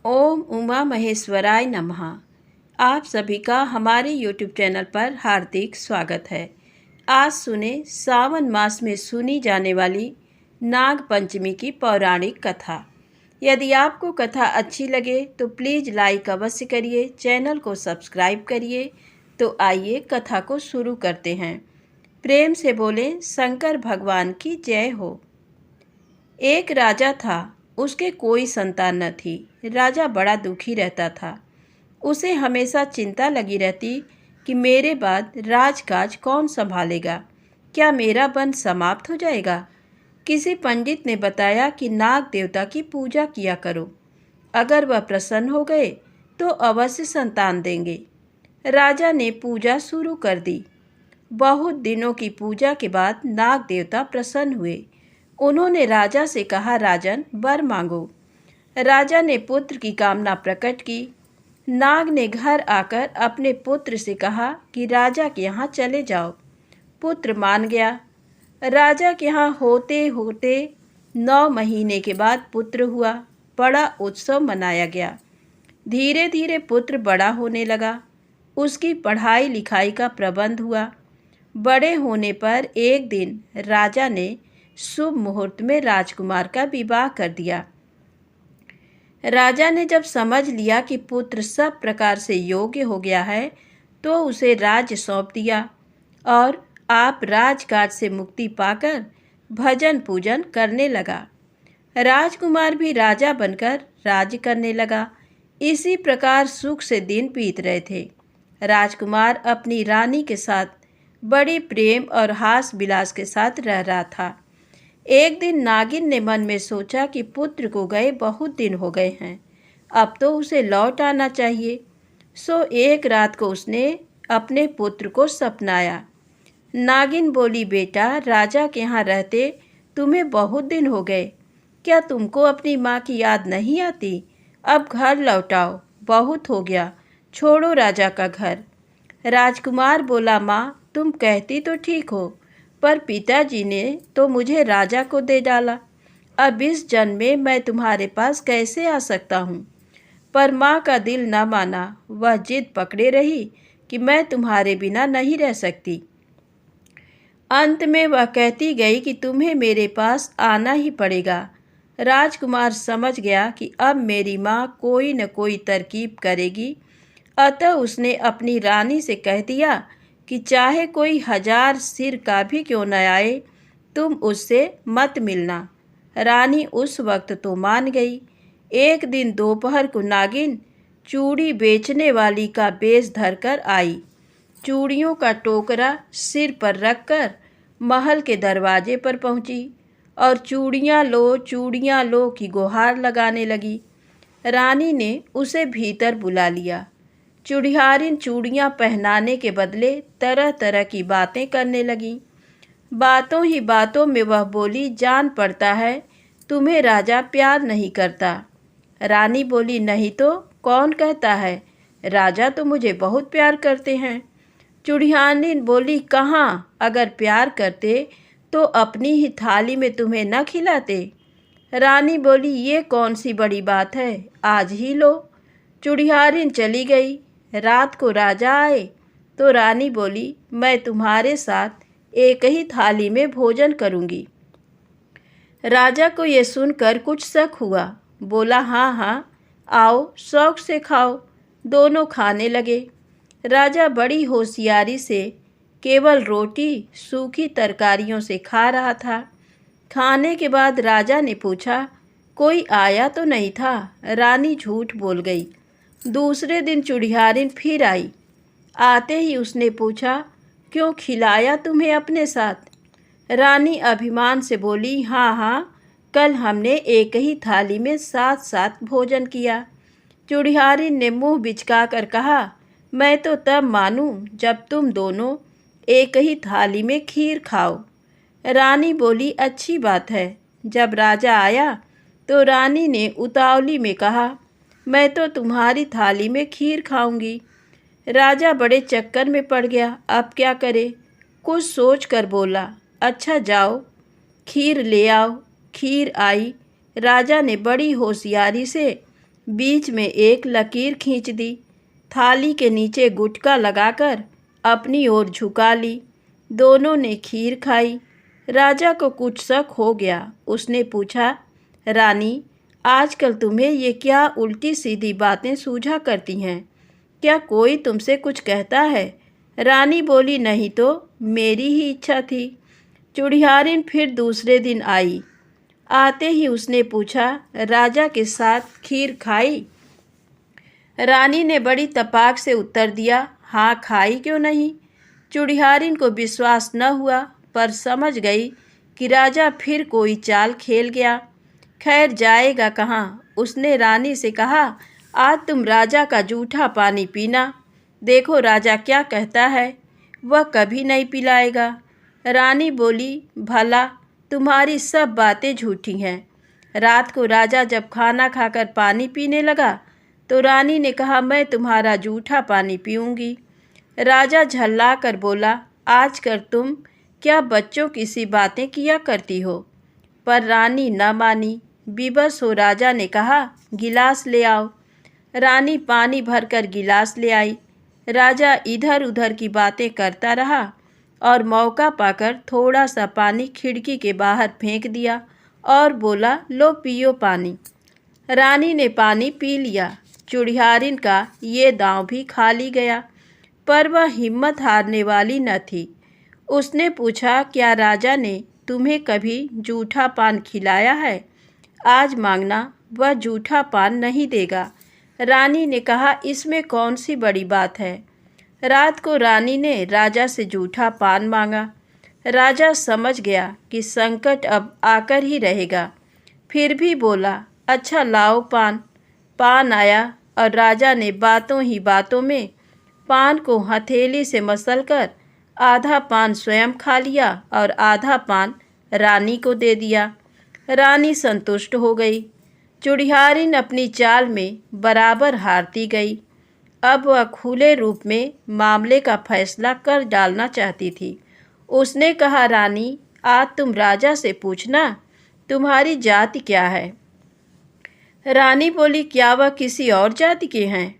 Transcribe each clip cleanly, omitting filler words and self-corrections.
ओम उमा महेश्वराय नमः। आप सभी का हमारे YouTube चैनल पर हार्दिक स्वागत है। आज सुने सावन मास में सुनी जाने वाली नाग पंचमी की पौराणिक कथा। यदि आपको कथा अच्छी लगे तो प्लीज़ लाइक अवश्य करिए, चैनल को सब्सक्राइब करिए। तो आइए कथा को शुरू करते हैं। प्रेम से बोले शंकर भगवान की जय हो। एक राजा था, उसके कोई संतान न थी। राजा बड़ा दुखी रहता था। उसे हमेशा चिंता लगी रहती कि मेरे बाद राजकाज कौन संभालेगा, क्या मेरा वंश समाप्त हो जाएगा। किसी पंडित ने बताया कि नाग देवता की पूजा किया करो, अगर वह प्रसन्न हो गए तो अवश्य संतान देंगे। राजा ने पूजा शुरू कर दी। बहुत दिनों की पूजा के बाद नाग देवता प्रसन्न हुए। उन्होंने राजा से कहा, राजन वर मांगो। राजा ने पुत्र की कामना प्रकट की। नाग ने घर आकर अपने पुत्र से कहा कि राजा के यहाँ चले जाओ। पुत्र मान गया। राजा के यहाँ होते होते 9 महीने के बाद पुत्र हुआ। बड़ा उत्सव मनाया गया। धीरे धीरे पुत्र बड़ा होने लगा। उसकी पढ़ाई लिखाई का प्रबंध हुआ। बड़े होने पर एक दिन राजा ने शुभ मुहूर्त में राजकुमार का विवाह कर दिया। राजा ने जब समझ लिया कि पुत्र सब प्रकार से योग्य हो गया है तो उसे राज्य सौंप दिया और आप राजकाज से मुक्ति पाकर भजन पूजन करने लगा। राजकुमार भी राजा बनकर राज्य करने लगा। इसी प्रकार सुख से दिन बीत रहे थे। राजकुमार अपनी रानी के साथ बड़े प्रेम और हास विलास के साथ रह रहा था। एक दिन नागिन ने मन में सोचा कि पुत्र को गए बहुत दिन हो गए हैं, अब तो उसे लौट आना चाहिए। सो एक रात को उसने अपने पुत्र को सपनाया। नागिन बोली, बेटा राजा के यहाँ रहते तुम्हें बहुत दिन हो गए, क्या तुमको अपनी माँ की याद नहीं आती? अब घर लौटाओ, बहुत हो गया, छोड़ो राजा का घर। राजकुमार बोला, माँ तुम कहती तो ठीक हो, पर पिताजी ने तो मुझे राजा को दे डाला। अब इस जन्म में मैं तुम्हारे पास कैसे आ सकता हूँ? पर माँ का दिल न माना। वह जिद पकड़े रही कि मैं तुम्हारे बिना नहीं रह सकती। अंत में वह कहती गई कि तुम्हें मेरे पास आना ही पड़ेगा। राजकुमार समझ गया कि अब मेरी माँ कोई न कोई तरकीब करेगी। अतः उसने अपनी रानी से कह दिया कि चाहे कोई 1000 सिर का भी क्यों न आए, तुम उससे मत मिलना। रानी उस वक्त तो मान गई। एक दिन दोपहर को नागिन चूड़ी बेचने वाली का बेश धरकर आई। चूड़ियों का टोकरा सिर पर रखकर महल के दरवाजे पर पहुंची और चूड़ियाँ लो की गुहार लगाने लगी। रानी ने उसे भीतर बुला लिया। चूड़ियारिन चूड़ियाँ पहनाने के बदले तरह तरह की बातें करने लगी। बातों ही बातों में वह बोली, जान पड़ता है तुम्हें राजा प्यार नहीं करता। रानी बोली, नहीं तो कौन कहता है, राजा तो मुझे बहुत प्यार करते हैं। चूड़ियारिन बोली, कहाँ, अगर प्यार करते तो अपनी ही थाली में तुम्हें न खिलाते। रानी बोली, ये कौन सी बड़ी बात है, आज ही लो। चूड़ियारिन चली गई। रात को राजा आए तो रानी बोली, मैं तुम्हारे साथ एक ही थाली में भोजन करूंगी। राजा को ये सुनकर कुछ शक हुआ। बोला, हाँ हाँ, आओ शौक से खाओ। दोनों खाने लगे। राजा बड़ी होशियारी से केवल रोटी सूखी तरकारियों से खा रहा था। खाने के बाद राजा ने पूछा, कोई आया तो नहीं था? रानी झूठ बोल गई। दूसरे दिन चूड़ियारिन फिर आई। आते ही उसने पूछा, क्यों खिलाया तुम्हें अपने साथ? रानी अभिमान से बोली, हाँ हाँ, कल हमने एक ही थाली में साथ साथ भोजन किया। चूड़ियारिन ने मुंह बिचका कर कहा, मैं तो तब मानूं जब तुम दोनों एक ही थाली में खीर खाओ। रानी बोली, अच्छी बात है। जब राजा आया तो रानी ने उतावली में कहा, मैं तो तुम्हारी थाली में खीर खाऊंगी। राजा बड़े चक्कर में पड़ गया, अब क्या करे? कुछ सोच कर बोला, अच्छा जाओ खीर ले आओ। खीर आई। राजा ने बड़ी होशियारी से बीच में एक लकीर खींच दी। थाली के नीचे गुटका लगाकर अपनी ओर झुका ली। दोनों ने खीर खाई। राजा को कुछ शक हो गया। उसने पूछा, रानी, आजकल तुम्हें ये क्या उल्टी सीधी बातें सूझा करती हैं? क्या कोई तुमसे कुछ कहता है? रानी बोली, नहीं तो मेरी ही इच्छा थी। चुड़ियारिन फिर दूसरे दिन आई। आते ही उसने पूछा, राजा के साथ खीर खाई? रानी ने बड़ी तपाक से उत्तर दिया, हाँ खाई, क्यों नहीं। चुड़ियारिन को विश्वास न हुआ, पर समझ गई कि राजा फिर कोई चाल खेल गया। खैर जाएगा कहाँ। उसने रानी से कहा, आज तुम राजा का जूठा पानी पीना, देखो राजा क्या कहता है। वह कभी नहीं पिलाएगा। रानी बोली, भला तुम्हारी सब बातें झूठी हैं। रात को राजा जब खाना खाकर पानी पीने लगा तो रानी ने कहा, मैं तुम्हारा जूठा पानी पीऊँगी। राजा झल्ला कर बोला, आजकल तुम क्या बच्चों की सी बातें किया करती हो। पर रानी न मानी। विवश हो राजा ने कहा, गिलास ले आओ। रानी पानी भरकर गिलास ले आई। राजा इधर उधर की बातें करता रहा और मौका पाकर थोड़ा सा पानी खिड़की के बाहर फेंक दिया और बोला, लो पियो पानी। रानी ने पानी पी लिया। चुड़ियारिन का ये दांव भी खाली गया, पर वह हिम्मत हारने वाली न थी। उसने पूछा, क्या राजा ने तुम्हें कभी जूठा पान खिलाया है? आज मांगना, वह जूठा पान नहीं देगा। रानी ने कहा, इसमें कौन सी बड़ी बात है। रात को रानी ने राजा से जूठा पान मांगा। राजा समझ गया कि संकट अब आकर ही रहेगा, फिर भी बोला, अच्छा लाओ पान। पान आया और राजा ने बातों ही बातों में पान को हथेली से मसलकर आधा पान स्वयं खा लिया और आधा पान रानी को दे दिया। रानी संतुष्ट हो गई। चुड़ियारिन अपनी चाल में बराबर हारती गई। अब वह खुले रूप में मामले का फैसला कर डालना चाहती थी। उसने कहा, रानी, आज तुम राजा से पूछना तुम्हारी जाति क्या है। रानी बोली, क्या वह किसी और जाति के हैं?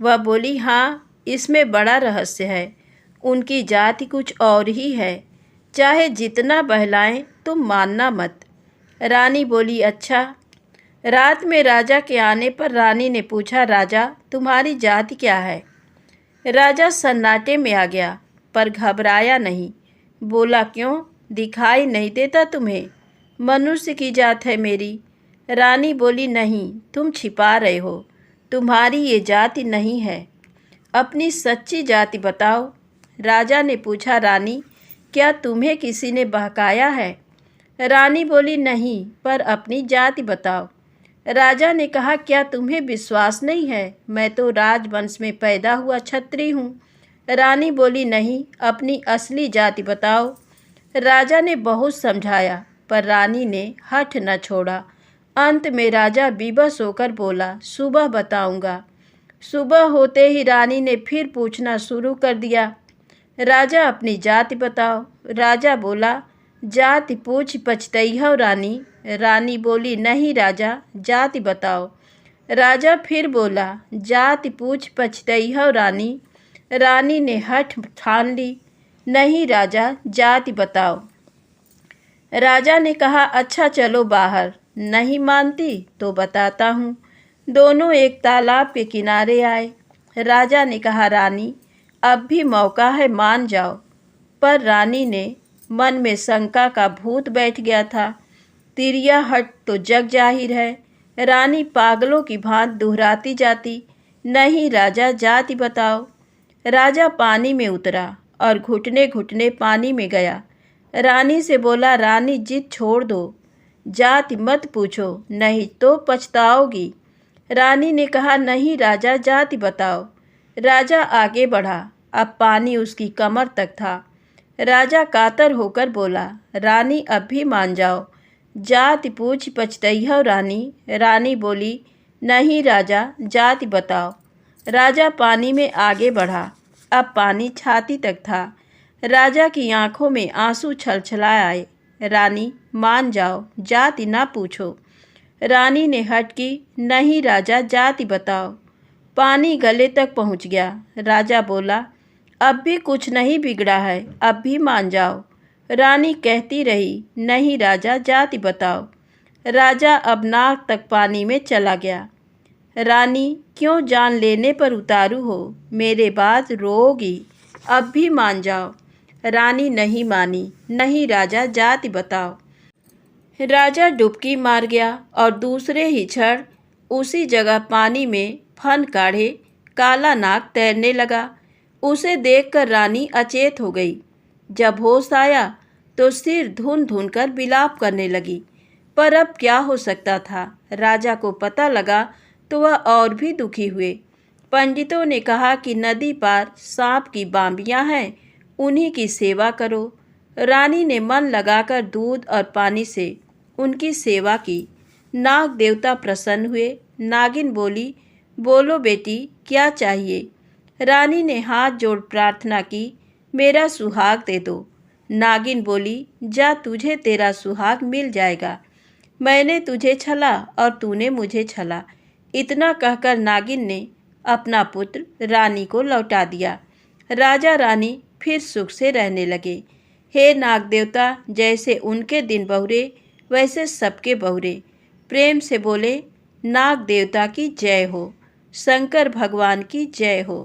वह बोली, हाँ, इसमें बड़ा रहस्य है। उनकी जाति कुछ और ही है। चाहे जितना बहलाएं तुम मानना मत। रानी बोली, अच्छा। रात में राजा के आने पर रानी ने पूछा, राजा, तुम्हारी जाति क्या है? राजा सन्नाटे में आ गया, पर घबराया नहीं। बोला, क्यों, दिखाई नहीं देता तुम्हें? मनुष्य की जात है मेरी। रानी बोली, नहीं, तुम छिपा रहे हो। तुम्हारी ये जाति नहीं है। अपनी सच्ची जाति बताओ। राजा ने पूछा, रानी, क्या तुम्हें किसी ने बहकाया है? रानी बोली, नहीं, पर अपनी जाति बताओ। राजा ने कहा, क्या तुम्हें विश्वास नहीं है? मैं तो राजवंश में पैदा हुआ क्षत्रिय हूँ। रानी बोली, नहीं, अपनी असली जाति बताओ। राजा ने बहुत समझाया, पर रानी ने हठ न छोड़ा। अंत में राजा विवश होकर बोला, सुबह बताऊंगा। सुबह होते ही रानी ने फिर पूछना शुरू कर दिया, राजा, अपनी जाति बताओ। राजा बोला, जाति पूछ पछतई हो रानी। रानी बोली, नहीं राजा, जाति बताओ। राजा फिर बोला, जाति पूछ पछतई हो रानी। रानी ने हठ ठान ली, नहीं राजा, जाति बताओ। राजा ने कहा, अच्छा चलो बाहर। नहीं मानती तो बताता हूँ। दोनों एक तालाब के किनारे आए। राजा ने कहा, रानी, अब भी मौका है, मान जाओ। पर रानी ने मन में शंका का भूत बैठ गया था। तिरिया हट तो जग जाहिर है। रानी पागलों की भांति दोहराती जाती, नहीं राजा, जाति बताओ। राजा पानी में उतरा और घुटने घुटने पानी में गया। रानी से बोला, रानी, जिद छोड़ दो, जाति मत पूछो, नहीं तो पछताओगी। रानी ने कहा, नहीं राजा, जाति बताओ। राजा आगे बढ़ा। अब पानी उसकी कमर तक था। राजा कातर होकर बोला, रानी, अब भी मान जाओ, जाति पूछ पछतई हो रानी। रानी बोली, नहीं राजा, जाति बताओ। राजा पानी में आगे बढ़ा। अब पानी छाती तक था। राजा की आंखों में आंसू छलछला आए। रानी, मान जाओ, जाति ना पूछो। रानी ने हट की, नहीं राजा जाति बताओ। पानी गले तक पहुंच गया। राजा बोला, अब भी कुछ नहीं बिगड़ा है, अब भी मान जाओ। रानी कहती रही, नहीं राजा जाति बताओ। राजा अब नाक तक पानी में चला गया। रानी, क्यों जान लेने पर उतारू हो, मेरे बाद रोओगी, अब भी मान जाओ। रानी नहीं मानी, नहीं राजा जाति बताओ। राजा डुबकी मार गया और दूसरे ही क्षण उसी जगह पानी में फन काढ़े काला नाग तैरने लगा। उसे देखकर रानी अचेत हो गई। जब होश आया तो सिर धुन धुन कर विलाप करने लगी। पर अब क्या हो सकता था? राजा को पता लगा तो वह और भी दुखी हुए। पंडितों ने कहा कि नदी पार सांप की बांबियां हैं, उन्हीं की सेवा करो। रानी ने मन लगाकर दूध और पानी से उनकी सेवा की। नाग देवता प्रसन्न हुए। नागिन बोली, बोलो बेटी, क्या चाहिए? रानी ने हाथ जोड़ प्रार्थना की, मेरा सुहाग दे दो। नागिन बोली, जा, तुझे तेरा सुहाग मिल जाएगा। मैंने तुझे छला और तूने मुझे छला। इतना कहकर नागिन ने अपना पुत्र रानी को लौटा दिया। राजा रानी फिर सुख से रहने लगे। हे नाग देवता, जैसे उनके दिन बहुरे वैसे सबके बहुरे। प्रेम से बोले, नाग देवता की जय हो, शंकर भगवान की जय हो।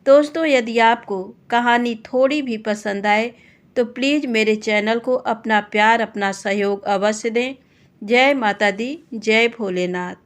दोस्तों, यदि आपको कहानी थोड़ी भी पसंद आए तो प्लीज़ मेरे चैनल को अपना प्यार, अपना सहयोग अवश्य दें। जय माता दी, जय भोलेनाथ।